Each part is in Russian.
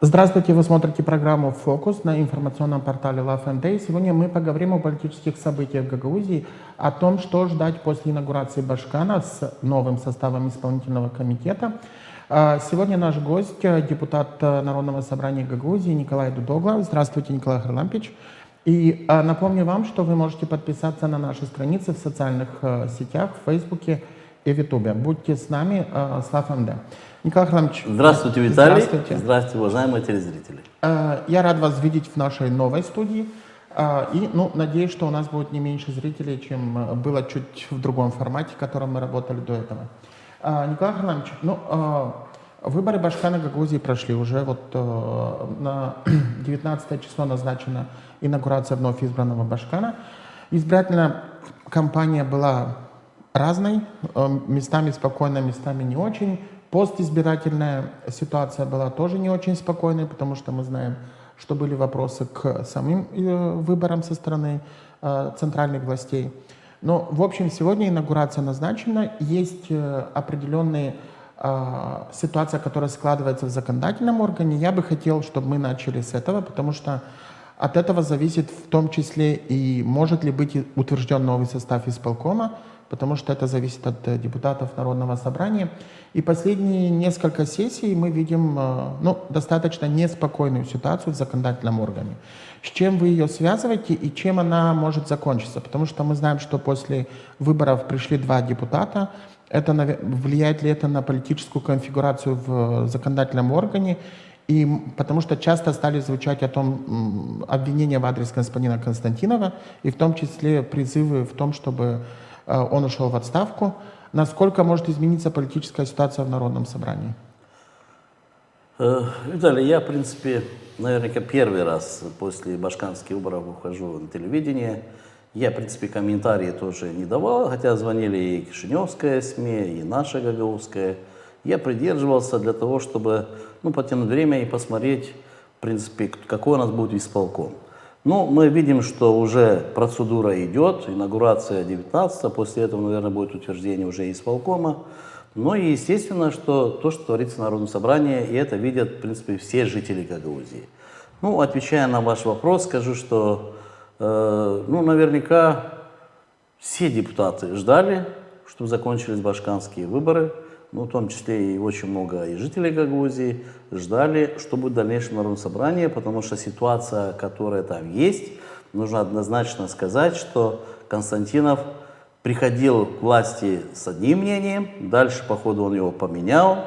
Здравствуйте, вы смотрите программу «Фокус» на информационном портале LoveMD. Сегодня мы поговорим о политических событиях в Гагаузии, о том, что ждать после инаугурации Башкана с новым составом исполнительного комитета. Сегодня наш гость, депутат Народного собрания Гагаузии Николай Дудоглав. Здравствуйте, Николай Харлампич. И напомню вам, что вы можете подписаться на наши страницы в социальных сетях, в Фейсбуке и в Ютубе. Будьте с нами, с LoveMD. Николай Харламович. Здравствуйте, Виталий. Здравствуйте. Здравствуйте, уважаемые телезрители. Я рад вас видеть в нашей новой студии. И надеюсь, что у нас будет не меньше зрителей, чем было чуть в другом формате, в котором мы работали до этого. Николай Харламович, выборы Башкана Гагаузии прошли уже. На 19 число назначена инаугурация вновь избранного Башкана. Избирательная кампания была разной, местами спокойной, местами не очень. Постизбирательная ситуация была тоже не очень спокойной, потому что мы знаем, что были вопросы к самим выборам со стороны центральных властей. Но, в общем, сегодня инаугурация назначена. Есть определенные ситуации, которая складывается в законодательном органе. Я бы хотел, чтобы мы начали с этого, потому что от этого зависит в том числе и может ли быть утвержден новый состав исполкома, потому что это зависит от депутатов Народного собрания. И последние несколько сессий мы видим достаточно неспокойную ситуацию в законодательном органе. С чем вы ее связываете и чем она может закончиться? Потому что мы знаем, что после выборов пришли 2 депутата. Влияет ли это на политическую конфигурацию в законодательном органе? И потому что часто стали звучать обвинения в адрес господина Константинова, и в том числе призывы в том, чтобы он ушел в отставку. Насколько может измениться политическая ситуация в Народном собрании? Виталий, я, в принципе, наверняка первый раз после башканских выборов ухожу на телевидение. Я, в принципе, комментарии тоже не давал, хотя звонили и Кишиневская СМИ, и наша Гагаузская. Я придерживался для того, чтобы потянуть время и посмотреть, в принципе, какой у нас будет исполком. Но мы видим, что уже процедура идет, инаугурация 19, после этого, наверное, будет утверждение уже исполкома. Ну и естественно, что то, что творится в Народном собрании, и это видят, в принципе, все жители Гагаузии. Отвечая на ваш вопрос, скажу, что, наверняка все депутаты ждали, чтобы закончились башканские выборы. В том числе и очень много и жителей Гагаузии ждали, что будет в дальнейшем Народное собрание, потому что ситуация, которая там есть, нужно однозначно сказать, что Константинов приходил к власти с одним мнением, дальше, по ходу, он его поменял.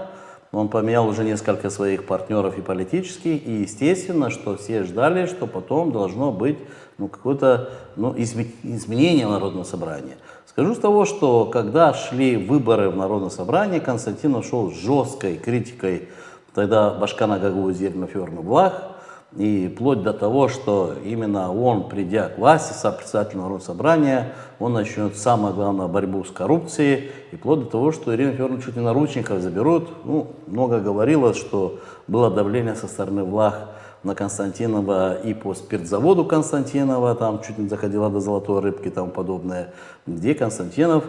Он поменял уже несколько своих партнеров и политических, и естественно, что все ждали, что потом должно быть какое-то изменение Народного собрания. Скажу с того, что когда шли выборы в Народное собрание, Константинов шел с жесткой критикой тогда Башкана Гагаузии Ермаферна Влах, и вплоть до того, что именно он, придя к власти, председатель Народного собрания, он начнет самое главное борьбу с коррупцией, и вплоть до того, что Ирину Федоровну чуть не наручников заберут. Много говорилось, что было давление со стороны Влах на Константинова и по спиртзаводу Константинова, там чуть не заходила до золотой рыбки и тому подобное, где Константинов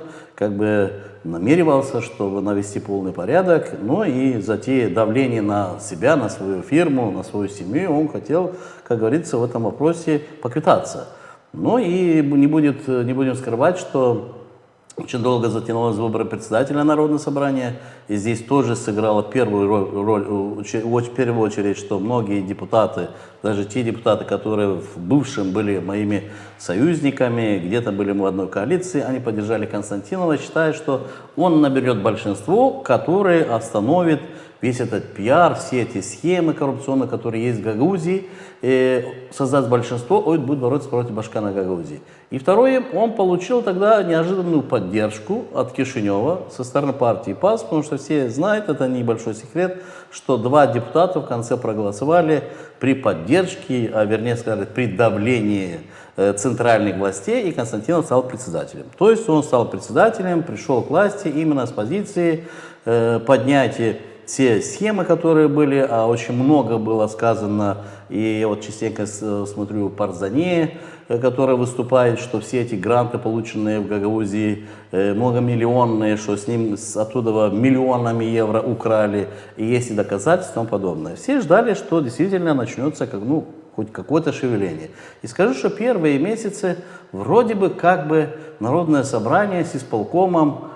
намеревался, чтобы навести полный порядок, и затея давление на себя, на свою фирму, на свою семью, он хотел, как говорится, в этом вопросе поквитаться. И не будем скрывать, что очень долго затянулось выборы председателя Народного собрания, и здесь тоже сыграла первую роль, в первую очередь, что многие депутаты, даже те депутаты, которые в бывшем были моими союзниками, где-то были мы в одной коалиции, они поддержали Константинова, считая, что он наберет большинство, которое остановит весь этот пиар, все эти схемы коррупционные, которые есть в Гагаузии, создаст большинство, он будет бороться против Башкана Гагаузии. И второе, он получил тогда неожиданную поддержку от Кишинева со стороны партии ПАС, потому что все знают, это небольшой секрет, что 2 депутата в конце проголосовали при поддержке, вернее сказать, при давлении центральных властей, и Константинов стал председателем. То есть он стал председателем, пришел к власти именно с позиции поднятия все схемы, которые были, а очень много было сказано, и я вот частенько смотрю Парзане, который выступает, что все эти гранты, полученные в Гагаузии, многомиллионные, что с ним оттуда миллионами евро украли, и есть и доказательства и тому подобное. Все ждали, что действительно начнется хоть какое-то шевеление. И скажу, что первые месяцы вроде бы как бы Народное собрание с исполкомом,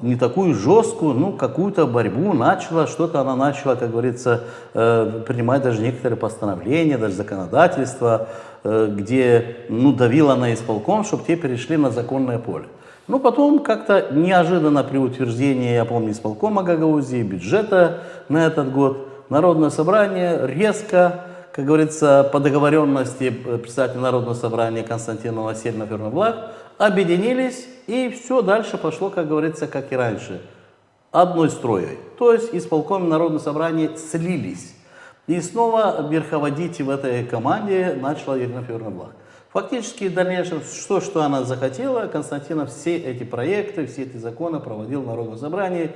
не такую жесткую, какую-то борьбу начала, что-то она начала, как говорится, принимать даже некоторые постановления, даже законодательство, где, давила на исполком, чтобы те перешли на законное поле. Потом как-то неожиданно при утверждении, я помню, исполкома Гагаузии, бюджета на этот год, Народное собрание резко, как говорится, по договоренности председателя Народного собрания Константина Васильевна Фернаблах, объединились, и все дальше пошло, как говорится, как и раньше, одной строей. То есть исполком и Народное собрание слились. И снова верховодить в этой команде начала Елена Фернаблах. Фактически в дальнейшем, что она захотела, Константинов все эти проекты, все эти законы проводил в Народном собрании,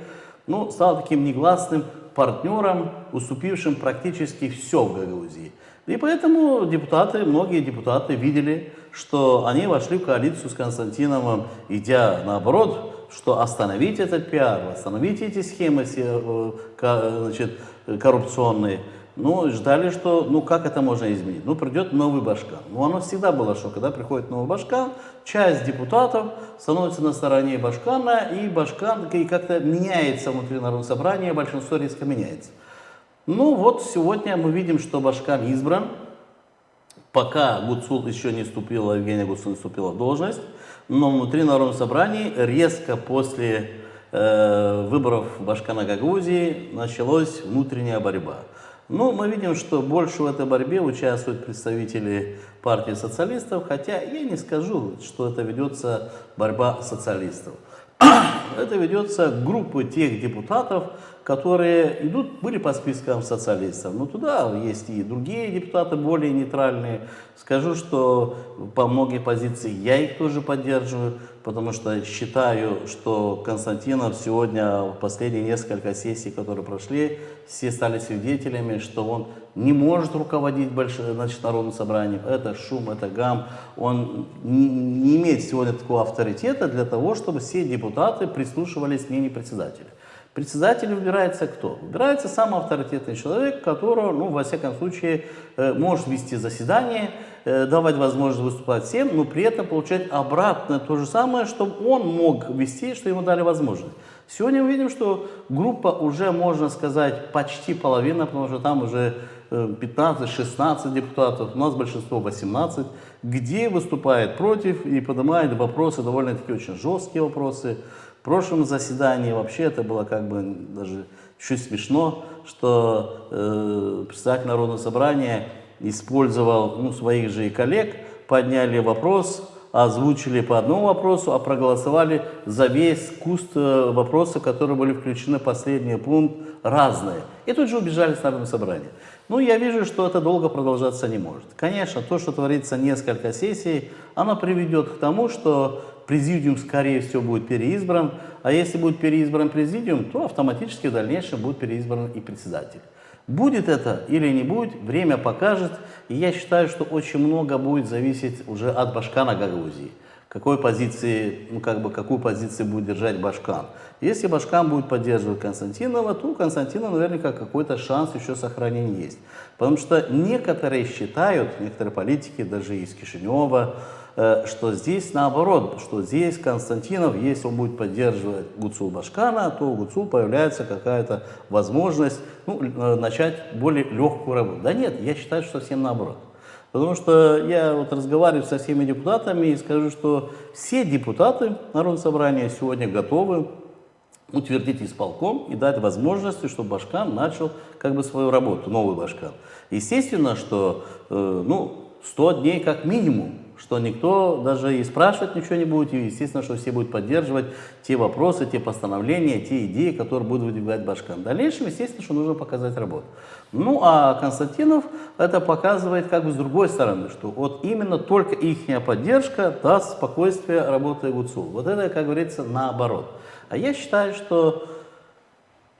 стал таким негласным партнером, уступившим практически все в Гагаузии. И поэтому многие депутаты видели, что они вошли в коалицию с Константиновым, идя наоборот, что остановить этот пиар, остановить эти схемы коррупционные. Ждали, что как это можно изменить? Придет новый Башкан. Оно всегда было, что когда приходит новый Башкан, часть депутатов становится на стороне Башкана, и Башкан как-то меняется внутри Народного собрания, большинство резко меняется. Сегодня мы видим, что Башкан избран, пока Гуцул еще не вступила, Евгения Гуцул не вступила в должность, но внутри Народного собрания резко после выборов Башкана Гагаузии началась внутренняя борьба. Мы видим, что больше в этой борьбе участвуют представители партии социалистов, хотя я не скажу, что это ведется борьба социалистов. Это ведется группа тех депутатов, которые были по спискам социалистов. Но туда есть и другие депутаты, более нейтральные. Скажу, что по многие позиции я их тоже поддерживаю, потому что считаю, что Константинов сегодня в последние несколько сессий, которые прошли, все стали свидетелями, что он не может руководить Народным собранием. Это шум, это гам. Он не имеет сегодня такого авторитета для того, чтобы все депутаты прислушивались к мнению председателя. Председатель выбирается кто? Выбирается самый авторитетный человек, которого, во всяком случае, может вести заседание, давать возможность выступать всем, но при этом получать обратно то же самое, чтобы он мог вести, что ему дали возможность. Сегодня мы видим, что группа уже, можно сказать, почти половина, потому что там уже 15-16 депутатов, у нас большинство 18, где выступает против и поднимает вопросы, довольно-таки очень жесткие вопросы. В прошлом заседании вообще это было даже чуть смешно, что председатель Народного собрания использовал своих же и коллег, подняли вопрос, озвучили по одному вопросу, а проголосовали за весь куст вопросов, которые были включены в последний пункт, разные. И тут же убежали с Народного собрания. Я вижу, что это долго продолжаться не может. Конечно, то, что творится несколько сессий, оно приведет к тому, что президиум, скорее всего, будет переизбран, а если будет переизбран президиум, то автоматически в дальнейшем будет переизбран и председатель. Будет это или не будет, время покажет, и я считаю, что очень много будет зависеть уже от Башкана Гагаузии. Какую позицию будет держать Башкан. Если Башкан будет поддерживать Константинова, то у Константинова наверняка какой-то шанс еще сохранения есть. Потому что некоторые считают, некоторые политики, даже из Кишинева, что здесь наоборот, что здесь Константинов, если он будет поддерживать Гуцул Башкана, то у Гуцул появляется какая-то возможность начать более легкую работу. Да нет, я считаю, что совсем наоборот. Потому что я разговариваю со всеми депутатами и скажу, что все депутаты Народного собрания сегодня готовы утвердить исполком и дать возможности, чтобы Башкан начал свою работу, новый Башкан. Естественно, что 100 дней как минимум, что никто даже и спрашивать ничего не будет, и естественно, что все будут поддерживать те вопросы, те постановления, те идеи, которые будут выдвигать Башкан. В дальнейшем, естественно, что нужно показать работу. Ну, а Константинов это показывает как бы с другой стороны, что вот именно только их поддержка даст спокойствие работе ГУЦУ. Вот это, как говорится, наоборот. А я считаю, что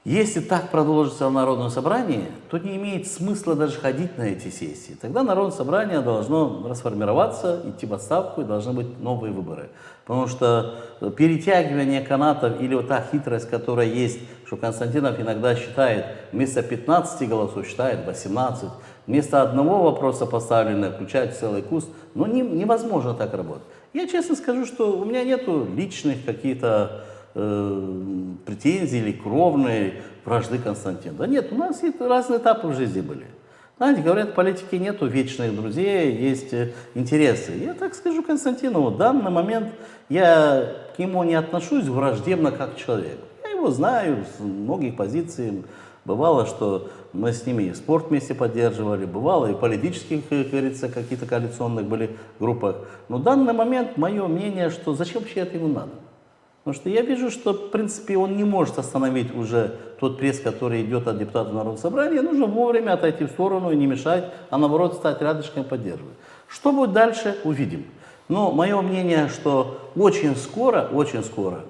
если так продолжится в Народном собрании, то не имеет смысла даже ходить на эти сессии. Тогда Народное собрание должно расформироваться, идти в отставку, и должны быть новые выборы. Потому что перетягивание канатов или вот та хитрость, которая есть, что Константинов иногда считает, вместо 15 голосов считает 18, вместо одного вопроса поставленного включает целый куст, но невозможно так работать. Я честно скажу, что у меня нету личных каких-то претензии или кровные вражды Константина. Да нет, у нас разные этапы в жизни были. Знаете, говорят, в политике нету вечных друзей, есть интересы. Я так скажу Константину, в данный момент я к нему не отношусь враждебно как человек. Я его знаю с многих позиций. Бывало, что мы с ними и спорт вместе поддерживали, бывало и в политических, как говорится, каких-то коалиционных были группах. Но в данный момент мое мнение, что зачем вообще это ему надо? Потому что я вижу, что, в принципе, он не может остановить уже тот пресс, который идет от депутатов Народного собрания. Нужно вовремя отойти в сторону и не мешать, а наоборот стать рядышком и поддерживать. Что будет дальше, увидим. Но мое мнение, что очень скоро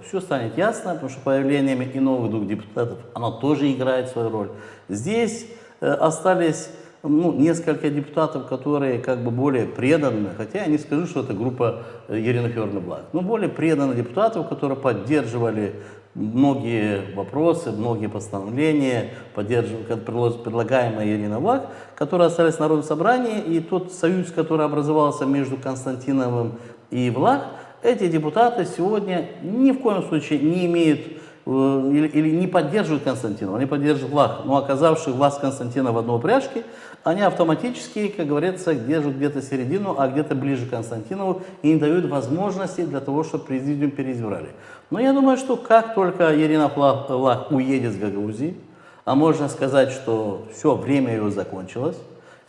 все станет ясно, потому что появлением и новых двух депутатов оно тоже играет свою роль. Здесь остались несколько депутатов, которые как бы более преданы, хотя я не скажу, что это группа Ирины Федоровны Блах, но более преданных депутатов, которые поддерживали многие вопросы, многие постановления, предлагаемые Ириной Блах, которые остались в Народном собрании, и тот союз, который образовался между Константиновым и Блах, эти депутаты сегодня ни в коем случае не имеют или не поддерживают Константинова, они поддерживают Блах, но оказавших власть Константина в одной упряжке, они автоматически, как говорится, держат где-то середину, а где-то ближе к Константинову и не дают возможности для того, чтобы президиум переизбрали. Но я думаю, что как только Ирина Блах уедет с Гагаузии, а можно сказать, что все, время ее закончилось,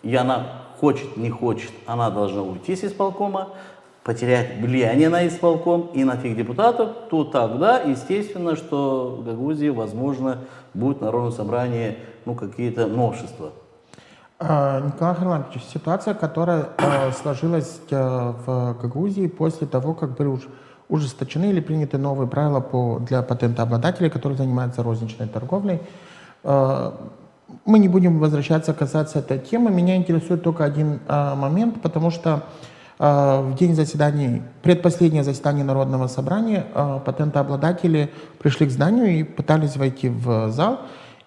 и она хочет, не хочет, она должна уйти с исполкома, потерять влияние на исполком и на тех депутатов, то тогда, естественно, что в Гагаузии, возможно, будет Народное собрание, какие-то новшества. Николай Харламович, ситуация, которая сложилась в Гагаузии после того, как были ужесточены или приняты новые правила для патентообладателей, которые занимаются розничной торговлей. Мы не будем возвращаться, касаться этой темы. Меня интересует только один момент, потому что в день заседаний, предпоследнее заседание Народного собрания, патентообладатели пришли к зданию и пытались войти в зал.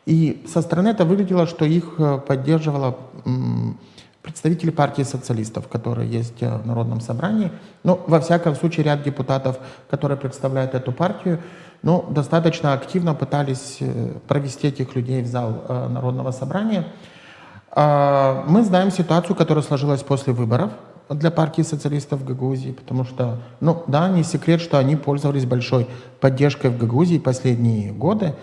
И со стороны это выглядело, что их поддерживало представители партии социалистов, которые есть в Народном собрании. Но, во всяком случае, ряд депутатов, которые представляют эту партию, достаточно активно пытались провести этих людей в зал Народного собрания. Мы знаем ситуацию, которая сложилась после выборов для партии социалистов в Гагаузии, потому что, не секрет, что они пользовались большой поддержкой в Гагаузии последние годы.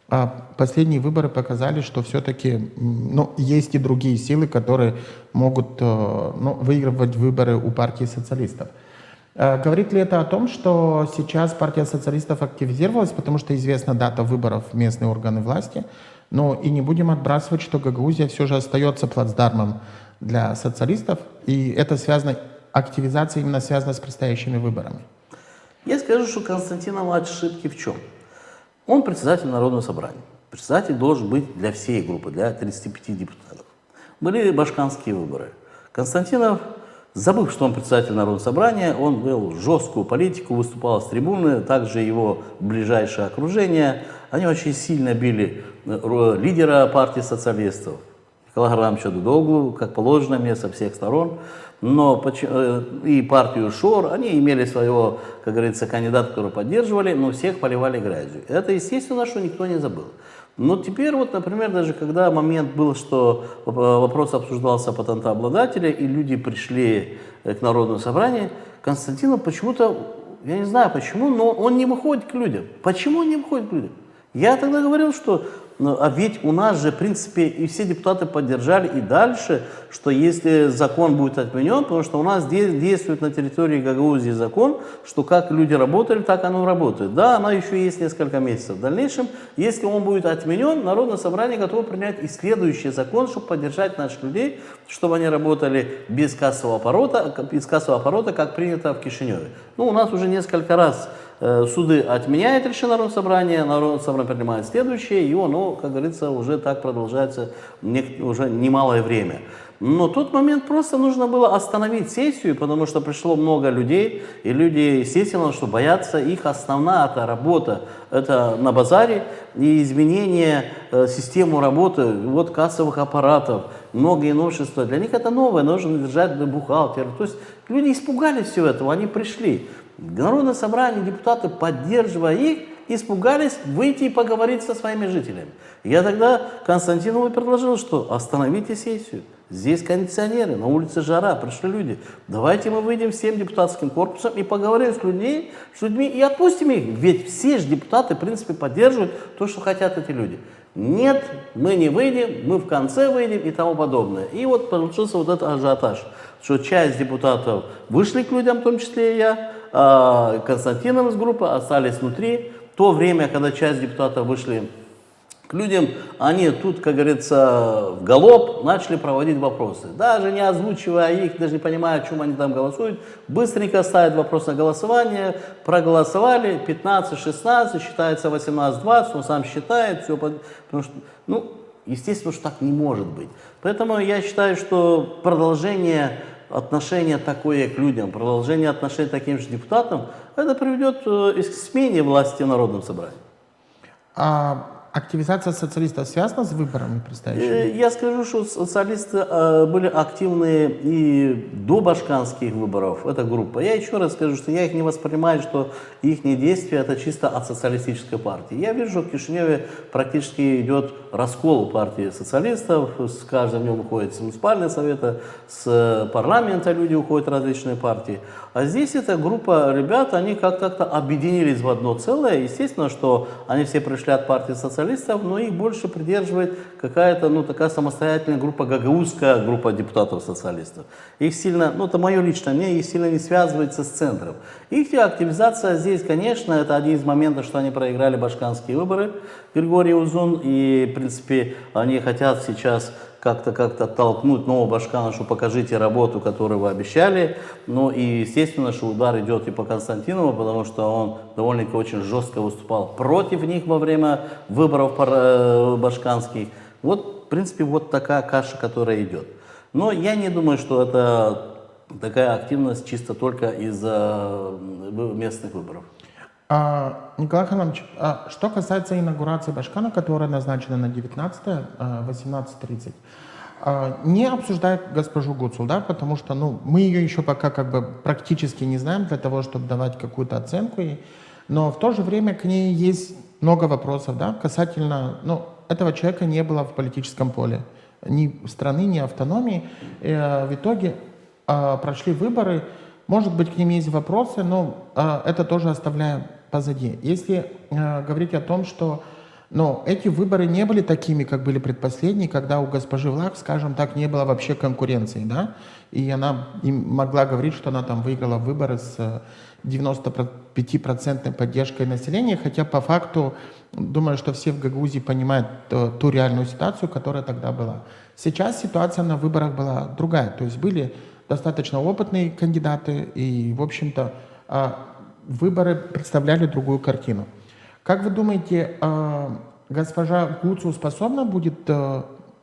А последние выборы показали, что все-таки есть и другие силы, которые могут выигрывать выборы у партии социалистов. Говорит ли это о том, что сейчас партия социалистов активизировалась, потому что известна дата выборов в местные органы власти, и не будем отбрасывать, что Гагаузия все же остается плацдармом для социалистов, и это активизация именно связана с предстоящими выборами? Я скажу, что Константинов ошибки в чем? Он председатель Народного собрания. Председатель должен быть для всей группы, для 35 депутатов. Были башканские выборы. Константинов, забыв, что он председатель Народного собрания, он вел жесткую политику, выступал с трибуны, также его ближайшее окружение. Они очень сильно били лидера партии социалистов, Николая Харламовича Дудоглу, как положено мне, со всех сторон. Но и партию ШОР, они имели своего, как говорится, кандидата, которого поддерживали, но всех поливали грязью. Это, естественно, что никто не забыл. Но теперь, например, даже когда момент был, что вопрос обсуждался патентообладателя, и люди пришли к Народному собранию, Константинов почему-то, я не знаю почему, но он не выходит к людям. Почему он не выходит к людям? Я тогда говорил, что А ведь у нас же, в принципе, и все депутаты поддержали и дальше, что если закон будет отменен, потому что у нас действует на территории Гагаузии закон, что как люди работали, так оно работает. Да, оно еще есть несколько месяцев. В дальнейшем, если он будет отменен, Народное собрание готово принять и следующий закон, чтобы поддержать наших людей, чтобы они работали без кассового оборота, как принято в Кишиневе. Ну, у нас уже несколько раз суды отменяют решение Народного собрание принимает следующее, и оно, как говорится, уже так продолжается уже немалое время. Но в тот момент просто нужно было остановить сессию, потому что пришло много людей, и люди, естественно, что боятся, их основная работа это на базаре, и изменение системы работы, вот кассовых аппаратов, многие новшества, для них это новое, нужно держать бухгалтера. То есть люди испугались всего этого, они пришли. Народное собрание, депутаты, поддерживая их, испугались выйти и поговорить со своими жителями. Я тогда Константинову предложил, что остановите сессию. Здесь кондиционеры, на улице жара, пришли люди. Давайте мы выйдем всем депутатским корпусом и поговорим с людьми и отпустим их. Ведь все же депутаты, в принципе, поддерживают то, что хотят эти люди. Нет, мы не выйдем, мы в конце выйдем и тому подобное. И вот получился вот этот ажиотаж, что часть депутатов вышли к людям, в том числе и я, а Константинов из группы остались внутри. В то время, когда часть депутатов вышли к людям, они тут, как говорится, в галоп начали проводить вопросы. Даже не озвучивая их, даже не понимая, о чем они там голосуют, быстренько ставят вопрос на голосование, проголосовали, 15-16, считается 18-20, он сам считает, все, потому что, ну, естественно, что так не может быть. Поэтому я считаю, что продолжение отношения такое к людям, продолжение отношений к таким же депутатам, это приведет к смене власти в Народном собрании. Активизация социалистов связана с выборами предстоящими? Я скажу, что социалисты были активны и до башканских выборов, эта группа. Я еще раз скажу, что я их не воспринимаю, что их действия это чисто от социалистической партии. Я вижу, что в Кишиневе практически идет раскол партии социалистов, с каждым днем уходят с муниципального совета, с парламента люди уходят в различные партии. А здесь эта группа ребят, они как-то объединились в одно целое. Естественно, что они все пришли от партии социалистов, но их больше придерживает какая-то, ну, такая самостоятельная группа, гагаузская группа депутатов-социалистов. Их сильно, ну, это мое личное мнение, их сильно не связывается с центром. Их активизация здесь, конечно, это один из моментов, что они проиграли башканские выборы, Григорий Узун, и, в принципе, они хотят сейчас как-то толкнуть нового башкана, что покажите работу, которую вы обещали. Ну и естественно, что удар идет и по Константинову, потому что он довольно-таки очень жестко выступал против них во время выборов башканских. Вот, в принципе, вот такая каша, которая идет. Но я не думаю, что это такая активность чисто только из-за местных выборов. Николай Харламович, что касается инаугурации Башкана, которая назначена на 18:30, не обсуждает госпожу Гуцул, да, потому что мы ее еще пока практически не знаем для того, чтобы давать какую-то оценку ей, но в то же время к ней есть много вопросов, да, касательно, этого человека не было в политическом поле, ни страны, ни автономии. В итоге прошли выборы, может быть, к ним есть вопросы, но это тоже оставляем позади. Если говорить о том, что эти выборы не были такими, как были предпоследние, когда у госпожи Влах, скажем так, не было вообще конкуренции, да, и она могла говорить, что она там выиграла выборы с 95% поддержкой населения, хотя по факту, думаю, что все в Гагаузии понимают ту реальную ситуацию, которая тогда была. Сейчас ситуация на выборах была другая, то есть были достаточно опытные кандидаты, и, в общем-то, выборы представляли другую картину. Как вы думаете, госпожа Гуцул способна будет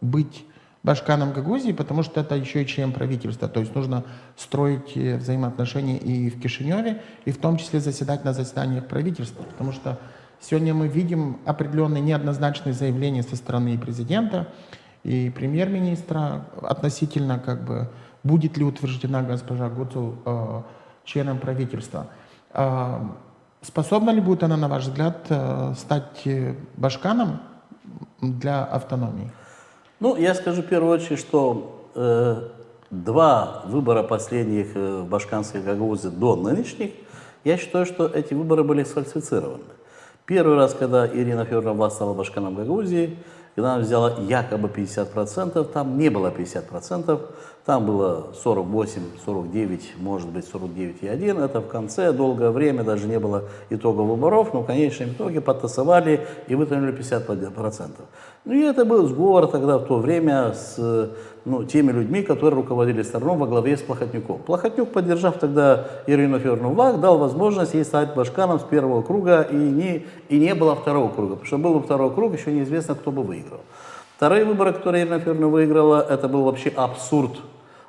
быть башканом Гагаузии, потому что это еще и член правительства, то есть нужно строить взаимоотношения и в Кишиневе, и в том числе заседать на заседаниях правительства, потому что сегодня мы видим определенные неоднозначные заявления со стороны президента и премьер-министра относительно, будет ли утверждена госпожа Гуцул членом правительства. Способна ли будет она, на ваш взгляд, стать башканом для автономии? Я скажу в первую очередь, что два выбора последних в башканской Гагаузии до нынешних, я считаю, что эти выборы были сфальсифицированы. Первый раз, когда Ирина Федоровна стала Башканом Гагаузии, когда она взяла якобы 50%, там не было 50%, там было 48, 49, может быть 49,1. Это в конце, долгое время, даже не было итогов выборов, но в конечном итоге подтасовали и вытянули 50%. Ну и это был сговор тогда в то время с теми людьми, которые руководили страной во главе с Плохотнюком. Плохотнюк, поддержав тогда Ирину Федоровну Влах, дал возможность ей стать Башканом с первого круга, и не было второго круга, потому что был бы второй круг, еще неизвестно, кто бы выиграл. Вторые выборы, которые Ирина Федоровна выиграла, это был вообще абсурд.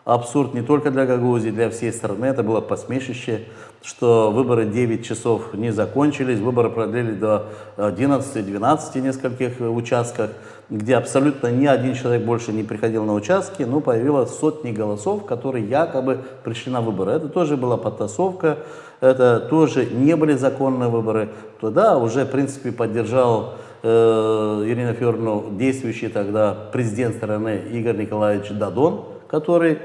Абсурд не только для Гагаузии, для всей страны. Это было посмешище, что выборы 9 часов не закончились, выборы продлили до 11-12 нескольких участках, где абсолютно ни один человек больше не приходил на участки, но появилось сотни голосов, которые якобы пришли на выборы. Это тоже была подтасовка, это тоже не были законные выборы. Туда уже, в принципе, поддержал Ирину Федоровну действующий тогда президент страны Игорь Николаевич Дадон, который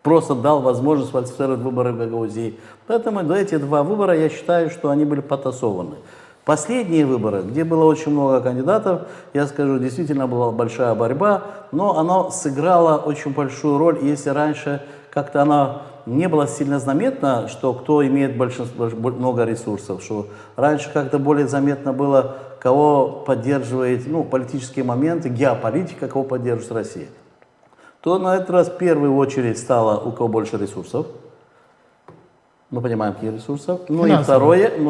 просто дал возможность фальсифицировать выборы в Гагаузии. Поэтому эти два выбора, я считаю, что они были подтасованы. Последние выборы, где было очень много кандидатов, я скажу, действительно была большая борьба, но она сыграла очень большую роль. Если раньше как-то она не было сильно заметно, что кто имеет много ресурсов, что раньше как-то более заметно было, кого поддерживает политические моменты, геополитика, кого поддерживает Россия, то на этот раз в первую очередь стало у кого больше ресурсов. Мы понимаем, какие ресурсы. Ну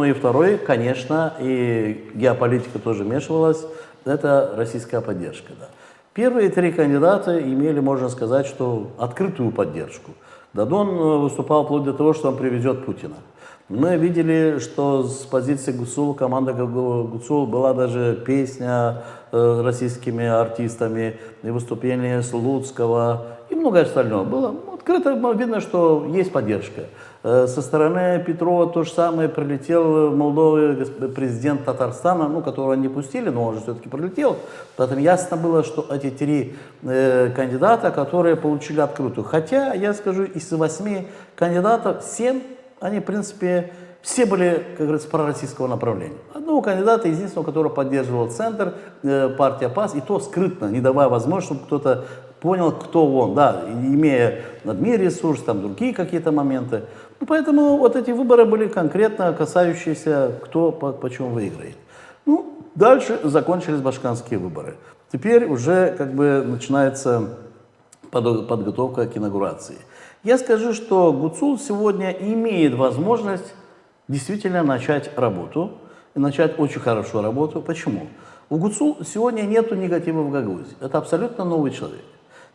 и второе, конечно, и геополитика тоже вмешивалась, это российская поддержка. Да. Первые три кандидата имели, можно сказать, что открытую поддержку. Дадон выступал вплоть до того, что он привезет Путина. Мы видели, что с позиции ГУЦУЛ, команда ГУЦУЛ, была даже песня российскими артистами, и выступление Слуцкого, и многое остальное. Было открыто, видно, что есть поддержка. Со стороны Петрова то же самое, прилетел в Молдову президент Татарстана, которого не пустили, но он же все-таки прилетел. Поэтому ясно было, что эти три кандидата, которые получили открытую. Хотя, я скажу, из 8 кандидатов 7, они, в принципе, все были, как говорится, пророссийского направления. Одного кандидата, единственного, которого поддерживал Центр, партия ПАС, и то скрытно, не давая возможности, чтобы кто-то понял, кто он, да, имея ресурс, там другие какие-то моменты. Поэтому вот эти выборы были конкретно касающиеся, кто почем выиграет. Дальше закончились башканские выборы. Теперь уже начинается подготовка к инаугурации. Я скажу, что ГУЦУЛ сегодня имеет возможность действительно начать работу, и начать очень хорошую работу. Почему? У ГУЦУЛ сегодня нету негатива в Гагаузии. Это абсолютно новый человек.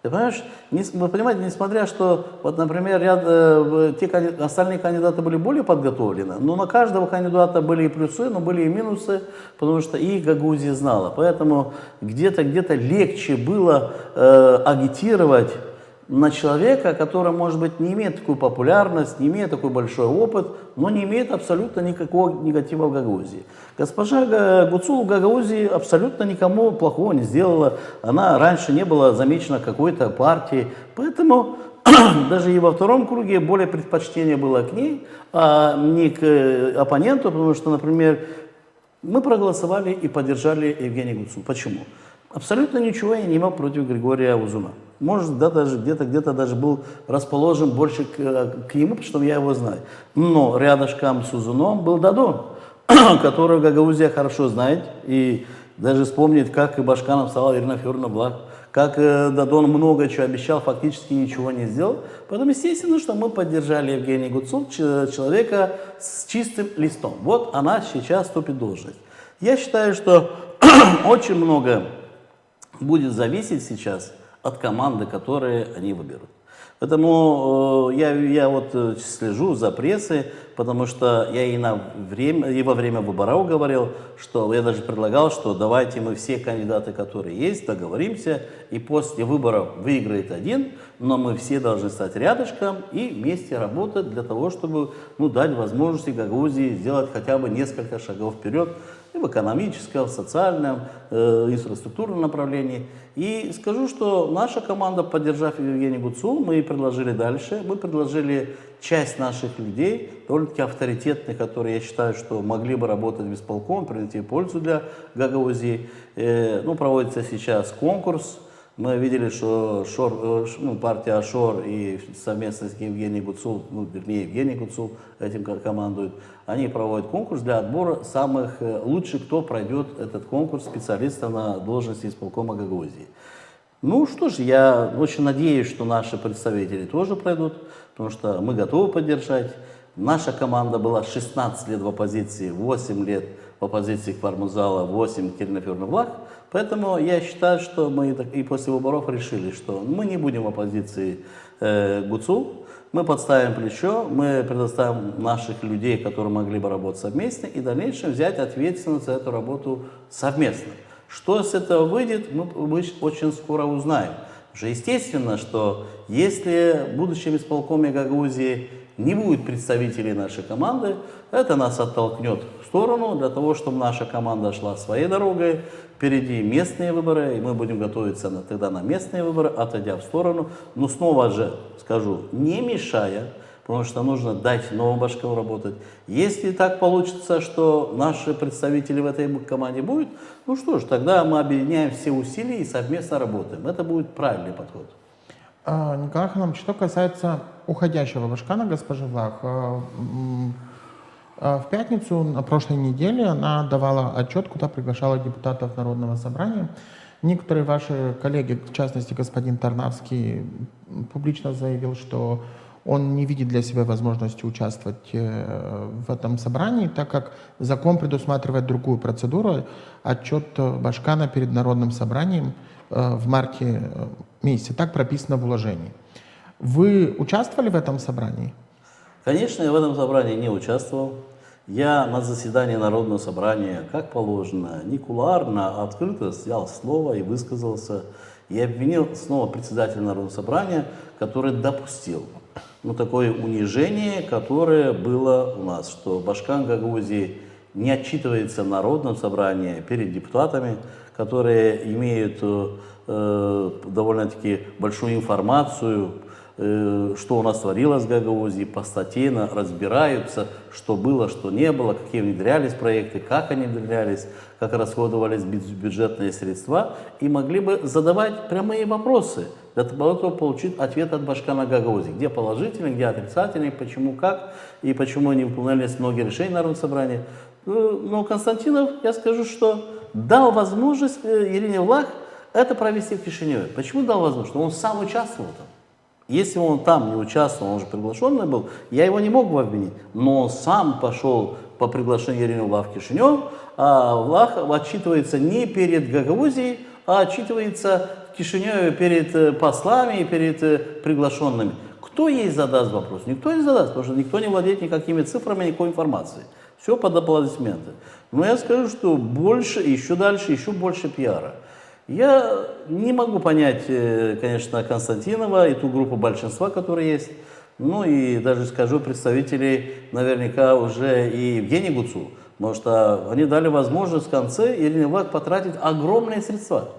Ты понимаешь, вы понимаете, несмотря что, вот, например, остальные кандидаты были более подготовлены, но на каждого кандидата были и плюсы, но были и минусы, потому что их Гагаузия знала. Поэтому где-то легче было агитировать на человека, который, может быть, не имеет такую популярность, не имеет такой большой опыт, но не имеет абсолютно никакого негатива в Гагаузии. Госпожа ГУЦУЛ в Гагаузии абсолютно никому плохого не сделала. Она раньше не была замечена какой-то партией, поэтому даже и во втором круге более предпочтение было к ней, а не к оппоненту, потому что, например, мы проголосовали и поддержали Евгения ГУЦУЛ. Почему? Абсолютно ничего я не имел против Григория Узуна. Может, да, даже где-то даже был расположен больше к нему, потому что я его знаю. Но рядышком с Узуном был Дадон, которого Гагаузия хорошо знает. И даже вспомнит, как и Башканом стала Ирина Федоровна Влах, как Дадон много чего обещал, фактически ничего не сделал. Поэтому, естественно, что мы поддержали Евгения ГУЦУЛ, человека с чистым листом. Вот она сейчас вступит в должность. Я считаю, что очень много будет зависеть сейчас от команды, которые они выберут. Поэтому я вот слежу за прессой, потому что я и во время выборов говорил, что я даже предлагал, что давайте мы все кандидаты, которые есть, договоримся, и после выборов выиграет один, но мы все должны стать рядышком и вместе работать для того, чтобы дать возможности Гагаузии сделать хотя бы несколько шагов вперед и в экономическом, в социальном, инфраструктурном направлении. И скажу, что наша команда, поддержав Евгения Гуцул, мы предложили дальше, мы предложили часть наших людей, довольно-таки авторитетных, которые, я считаю, что могли бы работать в исполком, принести пользу для Гагаузии. Проводится сейчас конкурс. Мы видели, что партия Ашор и совместно с Евгением Гуцул, Евгений Гуцул этим командует, они проводят конкурс для отбора самых лучших, кто пройдет этот конкурс специалистов на должности исполкома Гагаузии. Ну что ж, я очень надеюсь, что наши представители тоже пройдут, потому что мы готовы поддержать. Наша команда была 16 лет в оппозиции, 8 лет в оппозиции к Фармузала, 8 к Ернефюрну-Влах. Поэтому я считаю, что мы и после выборов решили, что мы не будем в оппозиции Гуцул, мы подставим плечо, мы предоставим наших людей, которые могли бы работать совместно, и в дальнейшем взять ответственность за эту работу совместно. Что с этого выйдет, мы очень скоро узнаем. Потому что естественно, что если в будущем исполкоме Гагаузии не будет представителей нашей команды, это нас оттолкнет в сторону для того, чтобы наша команда шла своей дорогой. Впереди местные выборы, и мы будем готовиться тогда на местные выборы, отойдя в сторону. Но снова же скажу, не мешая, потому что нужно дать новым башкам работать. Если так получится, что наши представители в этой команде будут, ну что ж, тогда мы объединяем все усилия и совместно работаем. Это будет правильный подход. Николай Ханамович, что касается уходящего башкана госпожи Влах, в пятницу на прошлой неделе она давала отчет, куда приглашала депутатов Народного собрания. Некоторые ваши коллеги, в частности господин Тарнавский, публично заявил, что он не видит для себя возможности участвовать в этом собрании, так как закон предусматривает другую процедуру, отчет башкана перед Народным собранием в марте месяце. Так прописано в уложении. Вы участвовали в этом собрании? Конечно, я в этом собрании не участвовал. Я на заседании Народного собрания, как положено, не кулуарно, а открыто взял слово и высказался. И обвинил снова председателя Народного собрания, который допустил такое унижение, которое было у нас, что башкан Гагаузии не отчитывается в Народном собрании перед депутатами, которые имеют довольно-таки большую информацию, что у нас творилось в Гагаузии, постоянно разбираются, что было, что не было, какие внедрялись проекты, как они внедрялись, как расходовались бюджетные средства, и могли бы задавать прямые вопросы для того, чтобы получить ответ от башкана Гагаузии, где положительный, где отрицательный, почему, как, и почему не выполнялись многие решения Народного собрания. Но Константинов, я скажу, что дал возможность Ирине Влах это провести в Кишиневе. Почему дал возможность? Он сам участвовал там. Если он там не участвовал, он же приглашенный был, я его не мог бы обвинить. Но он сам пошел по приглашению Ирины Влах в Кишинев, а Влах отчитывается не перед Гагаузией, а отчитывается в Кишиневе перед послами и перед приглашенными. Кто ей задаст вопрос? Никто не задаст, потому что никто не владеет никакими цифрами, никакой информацией. Все под аплодисменты. Но я скажу, что больше, еще дальше, еще больше пиара. Я не могу понять, конечно, Константинова и ту группу большинства, которая есть. Ну и даже скажу представителей, наверняка, уже и Евгения Гуцул. Потому что они дали возможность в конце Ирине Влах потратить огромные средства.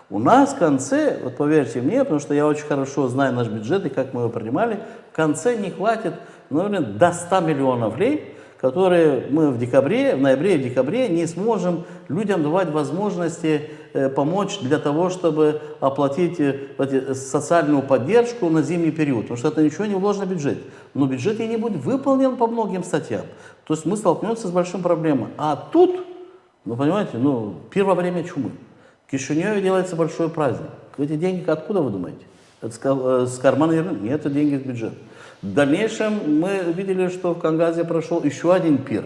У нас в конце, вот поверьте мне, потому что я очень хорошо знаю наш бюджет и как мы его принимали, в конце не хватит, наверное, до 100 миллионов лей, которые мы в ноябре и в декабре не сможем людям давать возможности помочь для того, чтобы оплатить социальную поддержку на зимний период. Потому что это ничего не вложено в бюджет. Но бюджет и не будет выполнен по многим статьям. То есть мы столкнемся с большой проблемой. А тут, понимаете, первое время чумы. В Кишиневе делается большой праздник. Эти деньги откуда вы думаете? Это с кармана? Нет, это деньги из бюджета. В дальнейшем мы видели, что в Кангазе прошел еще один пир.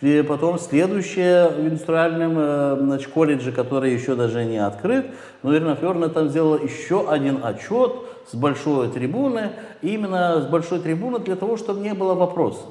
И потом следующее в индустриальном колледже, который еще даже не открыт, но Ирина Федоровна там сделала еще один отчет с большой трибуны, именно с большой трибуны для того, чтобы не было вопросов.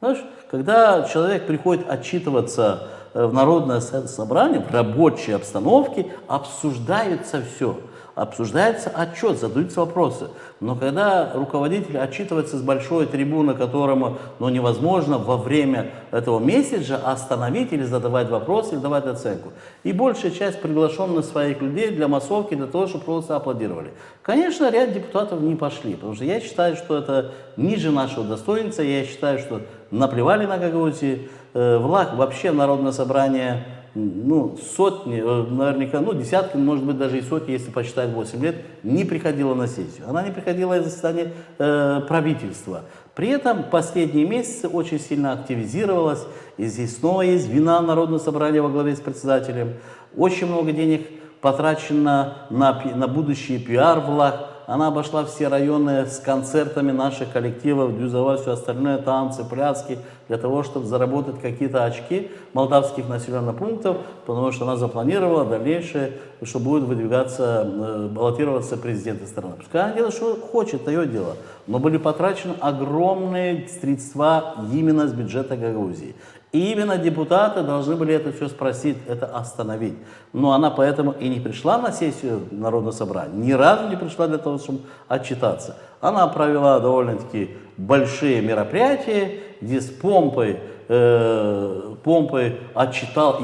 Знаешь, когда человек приходит отчитываться в народное собрание, в рабочей обстановке обсуждается все. Обсуждается отчет, задаются вопросы. Но когда руководитель отчитывается с большой трибуны, которому невозможно во время этого месседжа остановить или задавать вопросы, или давать оценку. И большая часть приглашенных своих людей для массовки, для того, чтобы просто аплодировали. Конечно, ряд депутатов не пошли, потому что я считаю, что это ниже нашего достоинства, я считаю, что наплевали на Гагаузии. Влах вообще народное собрание, сотни, наверняка, десятки, может быть, даже и сотни, если посчитать 8 лет, не приходила на сессию. Она не приходила из заседания правительства. При этом последние месяцы очень сильно активизировалась, и здесь снова есть вина Народного собрания во главе с председателем. Очень много денег потрачено на будущий пиар Влах. Она обошла все районы с концертами наших коллективов, дюзова, все остальное, танцы, пляски, для того, чтобы заработать какие-то очки молдавских населенных пунктов, потому что она запланировала дальнейшее, что будет выдвигаться, баллотироваться президент страны. Пускай она делает, что хочет, это ее дело. Но были потрачены огромные средства именно с бюджета Гагаузии. И именно депутаты должны были это все спросить, это остановить. Но она поэтому и не пришла на сессию Народного собрания, ни разу не пришла для того, чтобы отчитаться. Она провела довольно-таки большие мероприятия, где с помпой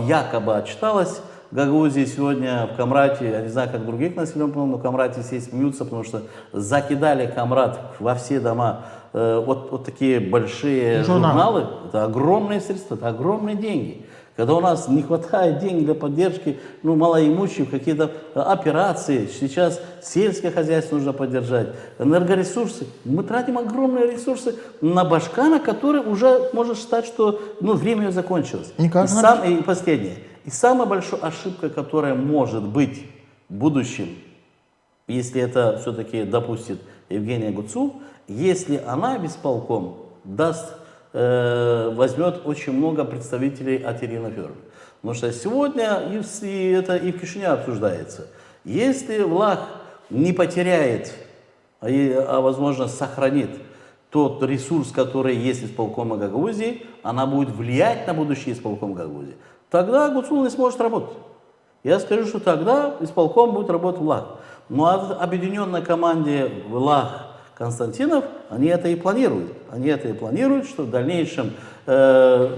якобы отчиталась. Гагаузии сегодня в Камрате, я не знаю, как в других населенных пунктах, но в Камрате все смеются, потому что закидали Камрат во все дома вот такие большие журналы. Это огромные средства, это огромные деньги. Когда у нас не хватает денег для поддержки малоимущих, какие-то операции, сейчас сельское хозяйство нужно поддержать, энергоресурсы. Мы тратим огромные ресурсы на Башкана, который уже может считать, что время ее закончилось. И последнее. И самая большая ошибка, которая может быть в будущем, если это все-таки допустит Евгения Гуцул, если она в исполком возьмет очень много представителей от Ирины Федоровны. Потому что сегодня это и в Кишиневе обсуждается. Если Влах не потеряет, а возможно сохранит тот ресурс, который есть в исполкоме Гагаузии, она будет влиять на будущий исполком Гагаузии. Тогда Гуцул не сможет работать. Я скажу, что тогда исполком будет работать Влах. Но в объединенной команде Влах Константинов, они это и планируют. Они это и планируют, что в дальнейшем, как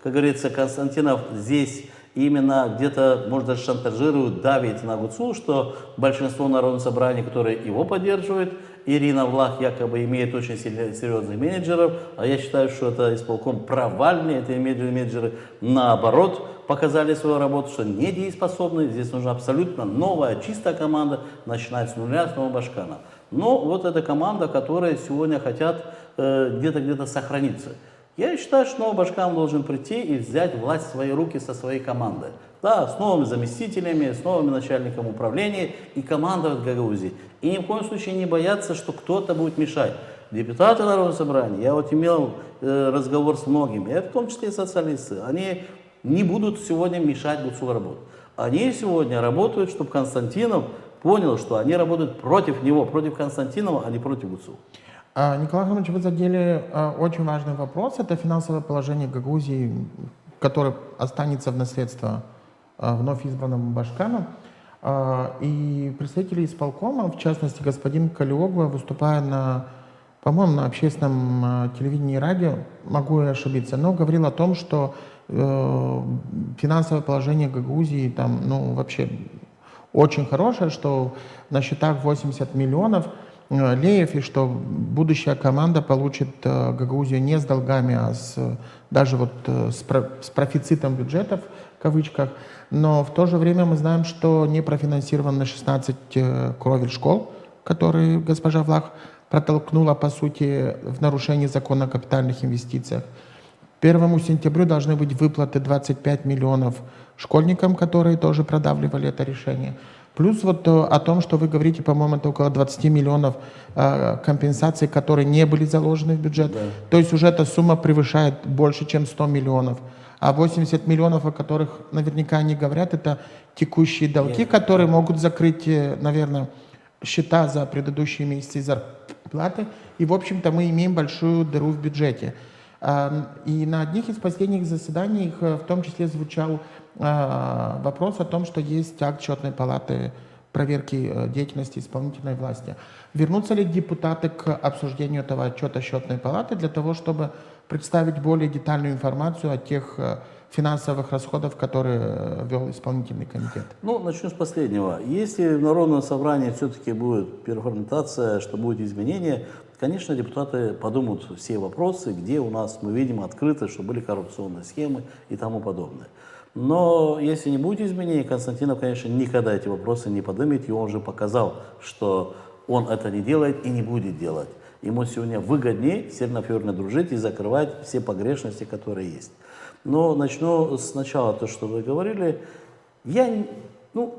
говорится, Константинов здесь именно где-то, может, даже шантажирует, давит на Гуцул, что большинство Народного собрания, которые его поддерживают, Ирина Влах якобы имеет очень серьезных менеджеров, а я считаю, что это исполком провальные, эти менеджеры, наоборот, показали свою работу, что недееспособны, здесь нужна абсолютно новая, чистая команда, начиная с нуля, с нового Башкана. Но вот эта команда, которая сегодня хотят где-то сохраниться. Я считаю, что новый Башкан должен прийти и взять власть в свои руки со своей командой. Да, с новыми заместителями, с новыми начальниками управления и командовать Гагаузии. И ни в коем случае не бояться, что кто-то будет мешать. Депутаты Народного собрания, я имел разговор с многими, в том числе и социалисты, они не будут сегодня мешать Гуцулу работать. Они сегодня работают, чтобы Константинов понял, что они работают против него, против Константинова, а не против Гуцула. Николай Иванович, вы задели очень важный вопрос. Это финансовое положение Гагаузии, которое останется в наследство вновь избранному Башкану. И представители исполкома, в частности господин Калиогла, выступая по-моему, на общественном телевидении и радио, могу и ошибиться, но говорил о том, что финансовое положение Гагаузии там, вообще очень хорошее, что на счетах 80 миллионов леев, и что будущая команда получит Гагаузию не с долгами, а даже с профицитом бюджетов, в кавычках. Но в то же время мы знаем, что не профинансированы 16 кровель школ, которые госпожа Влах протолкнула, по сути, в нарушении закона о капитальных инвестициях. К 1 сентября должны быть выплаты 25 миллионов школьникам, которые тоже продавливали это решение. Плюс о том, что вы говорите, по-моему, это около 20 миллионов компенсаций, которые не были заложены в бюджет. Да. То есть уже эта сумма превышает больше, чем 100 миллионов. А 80 миллионов, о которых наверняка не говорят, это текущие долги, которые могут закрыть, наверное, счета за предыдущие месяцы зарплаты. И, в общем-то, мы имеем большую дыру в бюджете. И на одних из последних заседаний в том числе звучал вопрос о том, что есть акт счетной палаты проверки деятельности исполнительной власти. Вернутся ли депутаты к обсуждению этого отчета счетной палаты для того, чтобы представить более детальную информацию о тех финансовых расходов, которые вел исполнительный комитет? Ну, начну с последнего. Если в Народном собрании все-таки будет переформатация, что будет изменение, конечно, депутаты подумают все вопросы, где у нас мы видим открыто, что были коррупционные схемы и тому подобное. Но если не будет изменений, Константинов, конечно, никогда эти вопросы не поднимет, и он уже показал, что он это не делает и не будет делать. Ему сегодня выгоднее северно-федерально дружить и закрывать все погрешности, которые есть. Но начну сначала то, что вы говорили. Я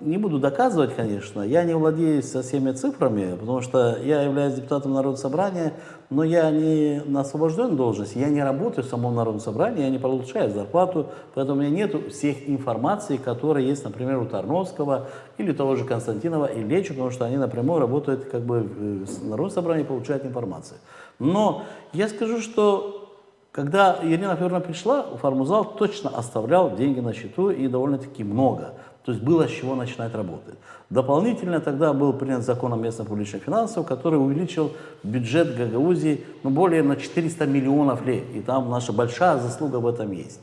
не буду доказывать, конечно, я не владею со всеми цифрами, потому что я являюсь депутатом Народного собрания, но я не на освобожденной должности, я не работаю в самом Народном собрании, я не получаю зарплату, поэтому у меня нет всех информаций, которые есть, например, у Тарновского или того же Константинова или Лечу, потому что они напрямую работают как бы в Народном собрании и получают информацию. Но я скажу, что когда Ирина Федоровна пришла, Формузал точно оставлял деньги на счету и довольно-таки много. То есть было с чего начинать работать. Дополнительно тогда был принят закон о местных публичных финансах, который увеличил бюджет Гагаузии более на 400 миллионов лей. И там наша большая заслуга в этом есть.